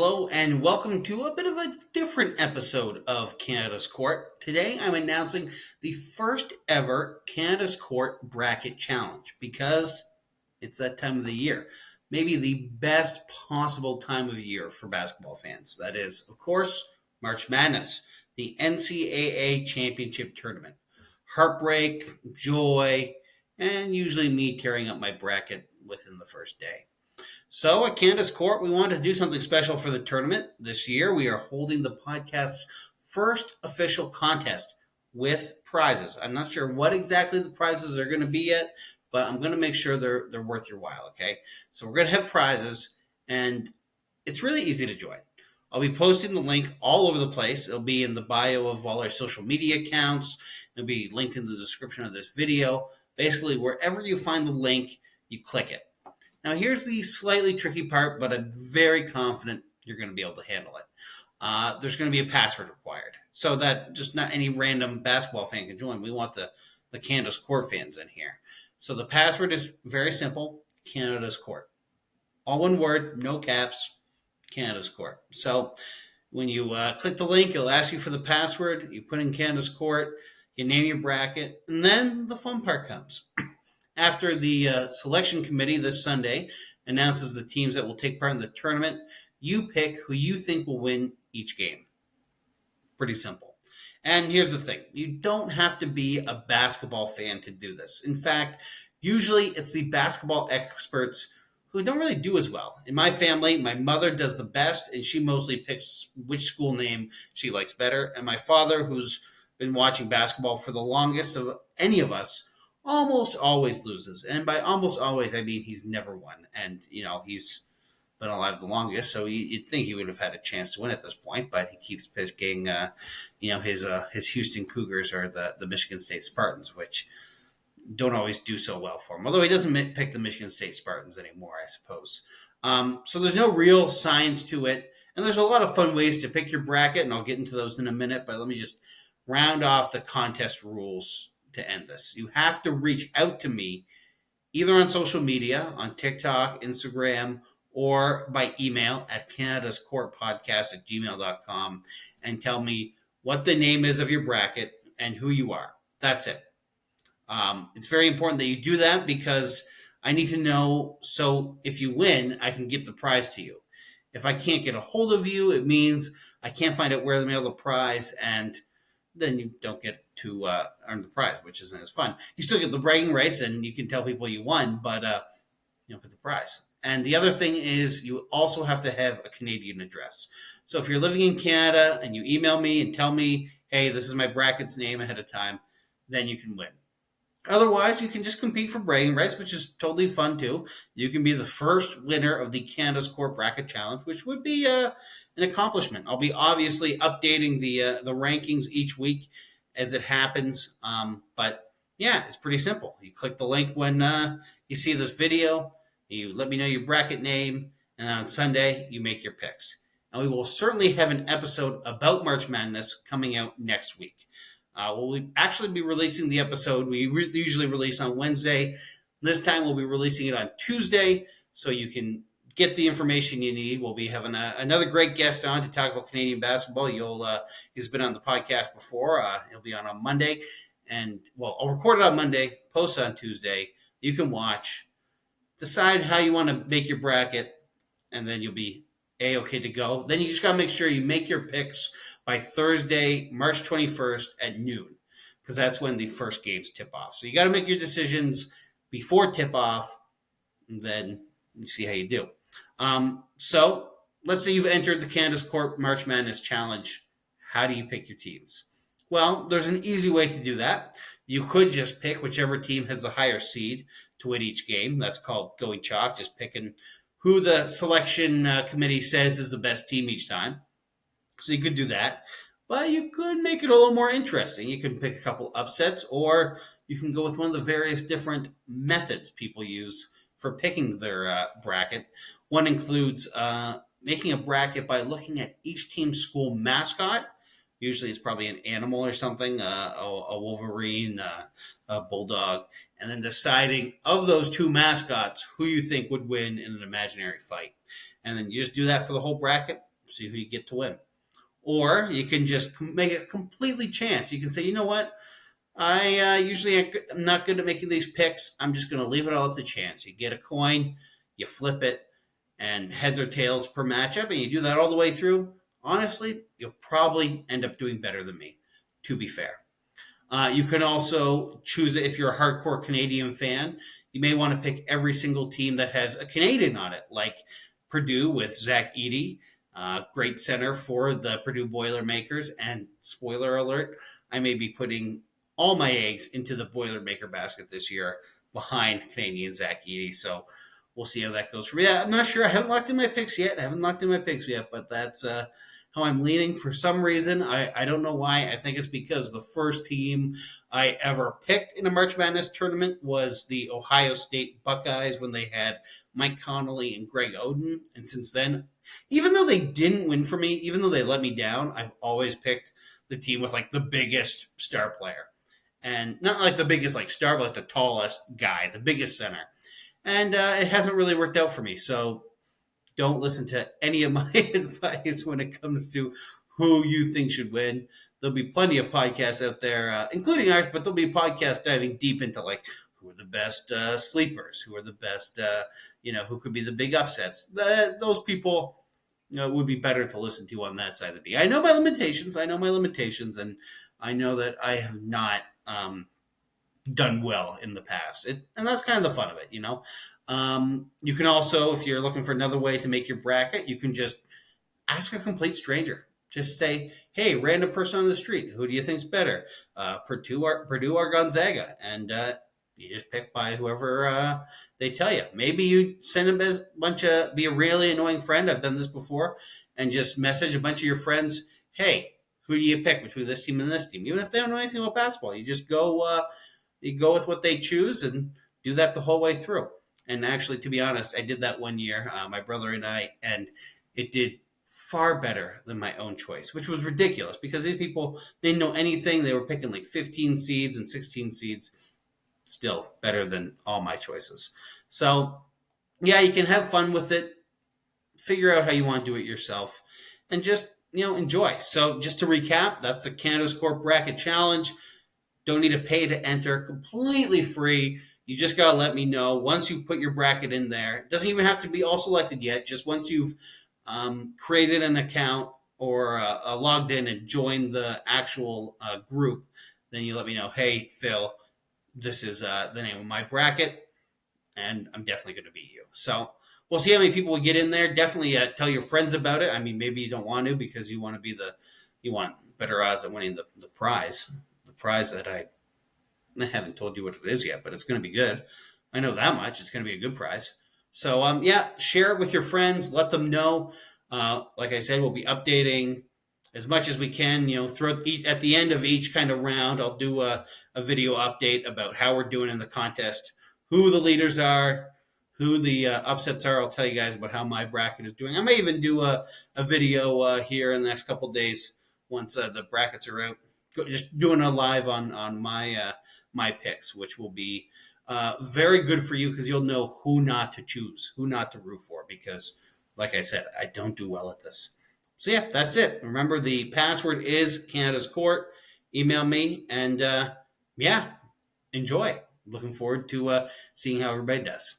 Hello and welcome to a bit of a different episode of Canada's Court. Today I'm announcing the first ever Canada's Court Bracket Challenge because it's that time of the year. Maybe the best possible time of year for basketball fans. That is, of course, March Madness, the NCAA Championship Tournament. Heartbreak, joy, and usually me tearing up my bracket within the first day. So at Canada's Court, we wanted to do something special for the tournament. This year, we are holding the podcast's first official contest with prizes. I'm not sure what exactly the prizes are going to be yet, but I'm going to make sure they're worth your while, okay? So we're going to have prizes, and it's really easy to join. I'll be posting the link all over the place. It'll be in the bio of all our social media accounts. It'll be linked in the description of this video. Basically, wherever you find the link, you click it. Now, here's the slightly tricky part, but I'm very confident you're going to be able to handle it. There's going to be a password required, so that just not any random basketball fan can join. We want the Canada's Court fans in here. So the password is very simple, Canada's Court. All one word, no caps, Canada's Court. So when you click the link, it'll ask you for the password. You put in Canada's Court, you name your bracket, and then the fun part comes. After the selection committee this Sunday announces the teams that will take part in the tournament, you pick who you think will win each game. Pretty simple. And here's the thing. You don't have to be a basketball fan to do this. In fact, usually it's the basketball experts who don't really do as well. In my family, my mother does the best, and she mostly picks which school name she likes better. And my father, who's been watching basketball for the longest of any of us, almost always loses. And by almost always, I mean he's never won. And, he's been alive the longest, so you'd think he would have had a chance to win at this point, but he keeps picking, his Houston Cougars or the Michigan State Spartans, which don't always do so well for him. Although he doesn't pick the Michigan State Spartans anymore, I suppose. So there's no real science to it. And there's a lot of fun ways to pick your bracket, and I'll get into those in a minute, but let me just round off the contest rules to end this. You have to reach out to me either on social media, on TikTok, Instagram, or by email at canadascourtpodcast@gmail.com and tell me what the name is of your bracket and who you are. That's it. It's very important that you do that because I need to know, so if you win, I can get the prize to you. If I can't get a hold of you, it means I can't find out where to mail the prize, and then you don't get to earn the prize, which isn't as fun. You still get the bragging rights, and you can tell people you won, but you don't get the prize. And the other thing is you also have to have a Canadian address. So if you're living in Canada and you email me and tell me, hey, this is my bracket's name ahead of time, then you can win. Otherwise, you can just compete for bragging rights, which is totally fun too. You can be the first winner of the Canada's Court Bracket Challenge, which would be an accomplishment. I'll be obviously updating the rankings each week as it happens. But yeah, it's pretty simple. You click the link when you see this video. You let me know your bracket name, and on Sunday, you make your picks. And we will certainly have an episode about March Madness coming out next week. We'll actually be releasing the episode. We usually release on Wednesday. This time we'll be releasing it on Tuesday, so you can get the information you need. We'll be having another great guest on to talk about Canadian basketball. He's been on the podcast before. He'll be on Monday. And, I'll record it on Monday, post it on Tuesday. You can watch, decide how you want to make your bracket, and then you'll be A-okay to go. Then you just got to make sure you make your picks by Thursday, March 21st at noon, because that's when the first games tip off. So you got to make your decisions before tip-off, and then you see how you do. So let's say you've entered the Canada's Court March Madness Challenge. How do you pick your teams? Well, there's an easy way to do that. You could just pick whichever team has the higher seed to win each game. That's called going chalk, just picking who the selection committee says is the best team each time. So you could do that. But you could make it a little more interesting. You can pick a couple upsets, or you can go with one of the various different methods people use for picking their bracket. One includes making a bracket by looking at each team's school mascot. Usually it's probably an animal or something, a wolverine, a bulldog, and then deciding of those two mascots who you think would win in an imaginary fight. And then you just do that for the whole bracket. see who you get to win. Or you can just make it completely chance. You can say, you know what? I usually am not good at making these picks. I'm just going to leave it all up to chance. You get a coin, you flip it, and heads or tails per matchup, and you do that all the way through. Honestly, you'll probably end up doing better than me, to be fair. You can also choose it if you're a hardcore Canadian fan. You may want to pick every single team that has a Canadian on it, like Purdue with Zach Edey, great center for the Purdue Boilermakers. And spoiler alert, I may be putting all my eggs into the Boilermaker basket this year behind Canadian Zach Edey. So we'll see how that goes for me. Yeah, I'm not sure. I haven't locked in my picks yet. But that's how I'm leaning. For some reason, I don't know why. I think it's because the first team I ever picked in a March Madness tournament was the Ohio State Buckeyes when they had Mike Connolly and Greg Oden. And since then, even though they didn't win for me, even though they let me down, I've always picked the team with like the biggest star player. And not like the biggest like star, but like the tallest guy, the biggest center. And it hasn't really worked out for me. So don't listen to any of my advice when it comes to who you think should win. There'll be plenty of podcasts out there, including ours, but there'll be podcasts diving deep into like who are the best sleepers, who are the best, who could be the big upsets. Those people would be better to listen to on that side of the beat. I know my limitations, and I know that I have not done well in the past. And that's kind of the fun of it, You can also, if you're looking for another way to make your bracket, you can just ask a complete stranger. Just say, hey, random person on the street, who do you think's better, Purdue or Gonzaga? And you just pick by whoever they tell you. Maybe you send be a really annoying friend. I've done this before, and just message a bunch of your friends, hey, who do you pick between this team and this team? Even if they don't know anything about basketball, you just go with what they choose and do that the whole way through. And actually, to be honest, I did that one year, my brother and I, and it did far better than my own choice, which was ridiculous because these people, they didn't know anything. They were picking like 15 seeds and 16 seeds. Still better than all my choices. So, yeah, you can have fun with it. Figure out how you want to do it yourself. And just, enjoy. So, just to recap, that's the Canada's Court Bracket Challenge. Don't need to pay to enter. Completely free. You just got to let me know once you've put your bracket in there. It doesn't even have to be all selected yet. Just once you've created an account or logged in and joined the actual group, then you let me know, hey, Phil, this is the name of my bracket, and I'm definitely going to beat you. So we'll see how many people we get in there. Definitely tell your friends about it. I mean, maybe you don't want to because you want to you want better odds at winning the prize. The prize that I haven't told you what it is yet, but it's going to be good. I know that much. It's going to be a good prize. So, share it with your friends. Let them know. Like I said, we'll be updating as much as we can. At the end of each kind of round, I'll do a video update about how we're doing in the contest, who the leaders are, who the upsets are. I'll tell you guys about how my bracket is doing. I may even do a video here in the next couple of days once the brackets are out. Just doing a live on my picks, which will be very good for you because you'll know who not to choose, who not to root for. Because, like I said, I don't do well at this. So yeah, that's it. Remember, the password is Canada's Court. Email me and enjoy. Looking forward to seeing how everybody does.